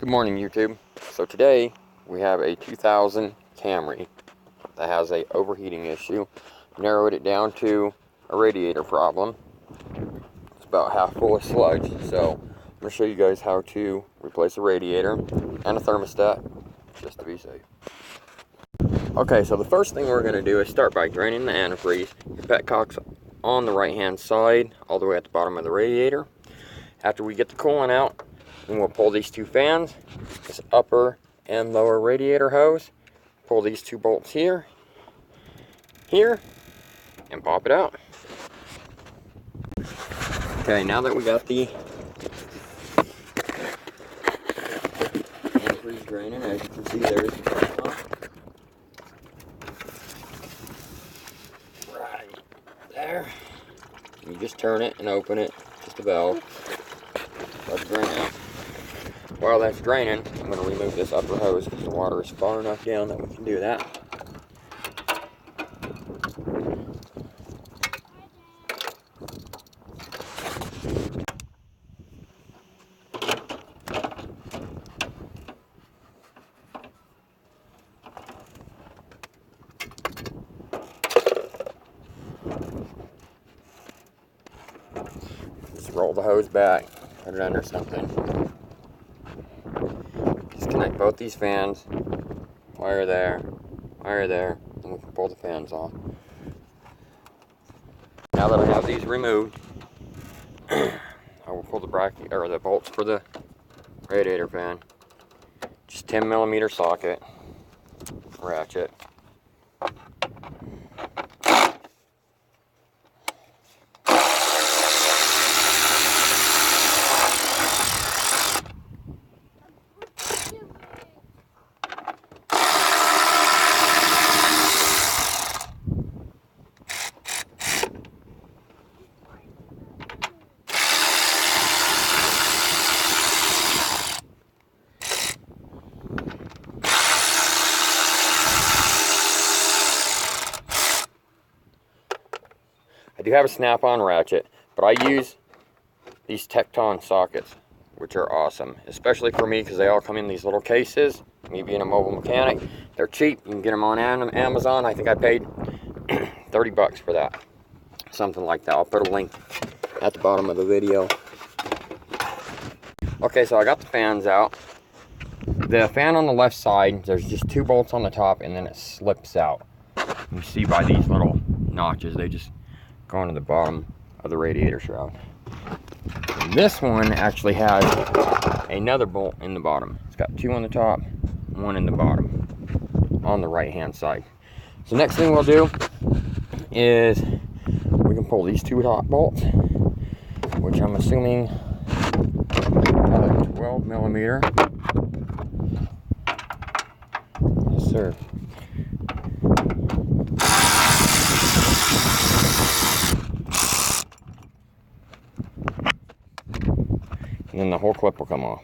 Good morning, YouTube. So today we have a 2000 Camry that has a overheating issue. Narrowed it down to a radiator problem. It's about half full of sludge, so I'm going to show you guys how to replace a radiator and a thermostat just to be safe. Okay, so the first thing we're going to do is start by draining the antifreeze. The petcock's on the right hand side all the way at the bottom of the radiator. After we get the coolant out, then we'll pull these two fans, this upper and lower radiator hose, pull these two bolts here, and pop it out. Okay, now that we got the antifreeze draining, as you can see there's the petcock. Right there. You just turn it and open it, just a valve. Let it drain out. While that's draining, I'm going to remove this upper hose because the water is far enough down that we can do that. Just roll the hose back, put it under something. Disconnect both these fans, wire there, and we can pull the fans off. Now that I have these removed, I will pull the bracket or the bolts for the radiator fan. Just 10mm socket, ratchet. I do have a snap-on ratchet, but I use these Tecton sockets, which are awesome, especially for me because they all come in these little cases. Me being a mobile mechanic, they're cheap. You can get them on Amazon. I think I paid 30 bucks for that, something like that. I'll put a link at the bottom of the video. Okay, so I got the fans out. The fan on the left side, there's just two bolts on the top, and then it slips out. You see by these little notches, they just go into the bottom of the radiator shroud. And this one actually has another bolt in the bottom. It's got two on the top, one in the bottom on the right hand side. So next thing we'll do is we can pull these two top bolts, which I'm assuming are 12mm. Yes sir. And then the whole clip will come off.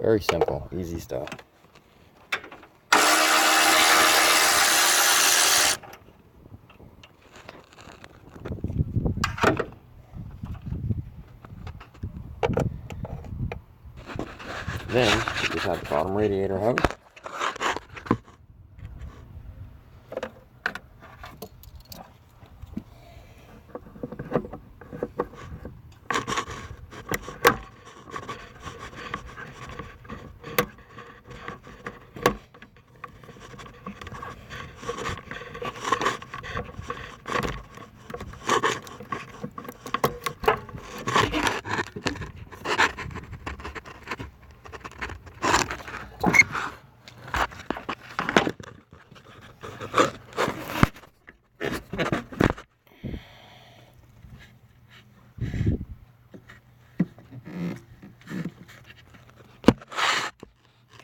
Very simple, easy stuff. Then you just have the bottom radiator hose.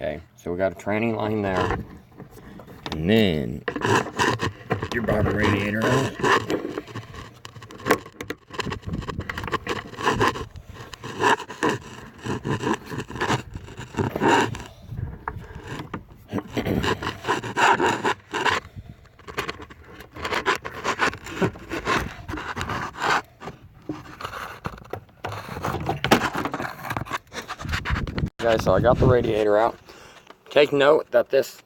Okay, so we got a training line there, and then your bottom radiator hose. Guys, so I got the radiator out. Take note that this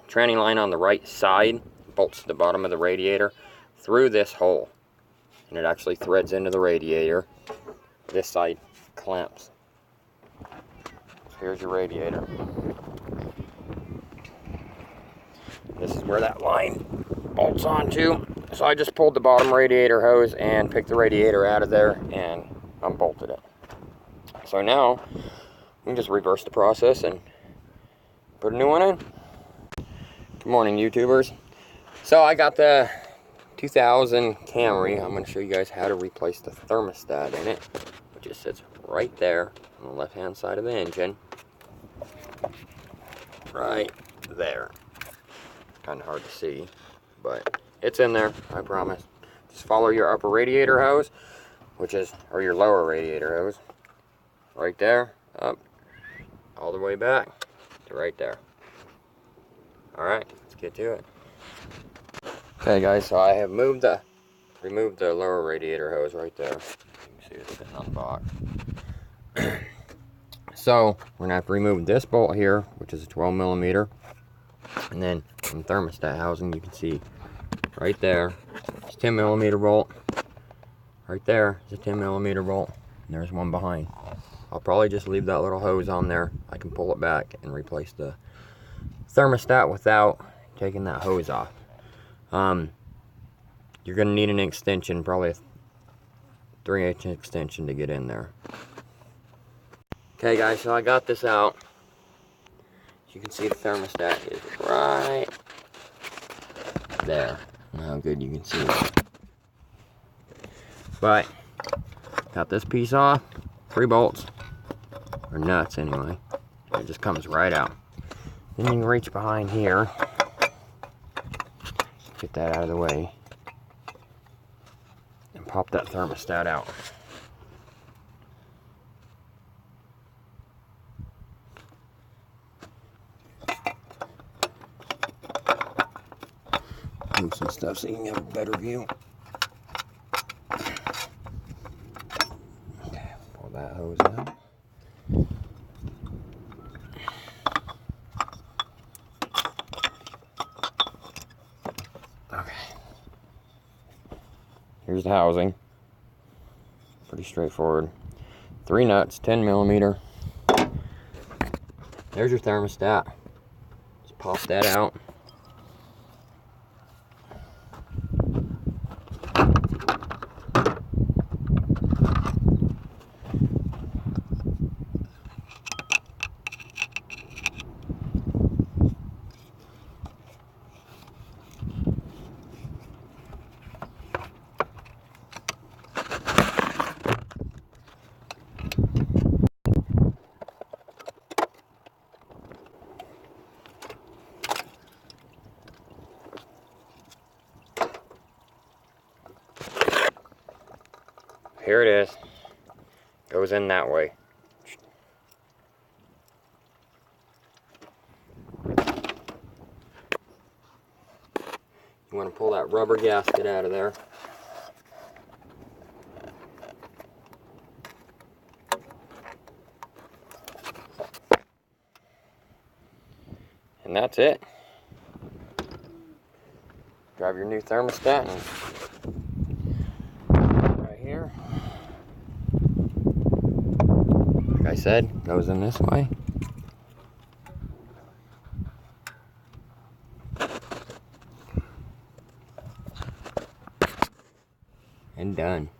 tranny line on the right side bolts to the bottom of the radiator through this hole, and it actually threads into the radiator. This side clamps. So here's your radiator. This is where that line bolts onto. So I just pulled the bottom radiator hose and picked the radiator out of there and unbolted it. So now we can just reverse the process and put a new one in. Good morning, YouTubers. So I got the 2000 Camry. I'm going to show you guys how to replace the thermostat in it, which just sits right there on the left hand side of the engine. Right there. Kind of hard to see, but it's in there, I promise. Just follow your upper radiator hose, or your lower radiator hose, right there, up, all the way back to right there. Alright, let's get to it. Okay guys, so I have removed the lower radiator hose right there. You can see it's sitting on the box. So, we're going to have to remove this bolt here, which is a 12mm. And then in the thermostat housing, you can see right there, it's a 10mm bolt. Right there is a 10mm bolt. And there's one behind. I'll probably just leave that little hose on there. I can pull it back and replace the thermostat without taking that hose off. You're going to need an extension, probably a 3/8 extension to get in there. Okay guys, so I got this out. As you can see, the thermostat is right there. How good you can see it. But, got this piece off, 3 bolts, or nuts anyway. It just comes right out. Then you can reach behind here, get that out of the way, and pop that thermostat out. Move some stuff so you can have a better view. Okay, pull that hose out. Okay. Here's the housing. Pretty straightforward. 3 nuts, 10mm. There's your thermostat. Just pop that out. Here it is. Goes in that way. You want to pull that rubber gasket out of there. And that's it. Grab your new thermostat and right here. Like I said, goes in this way. And done.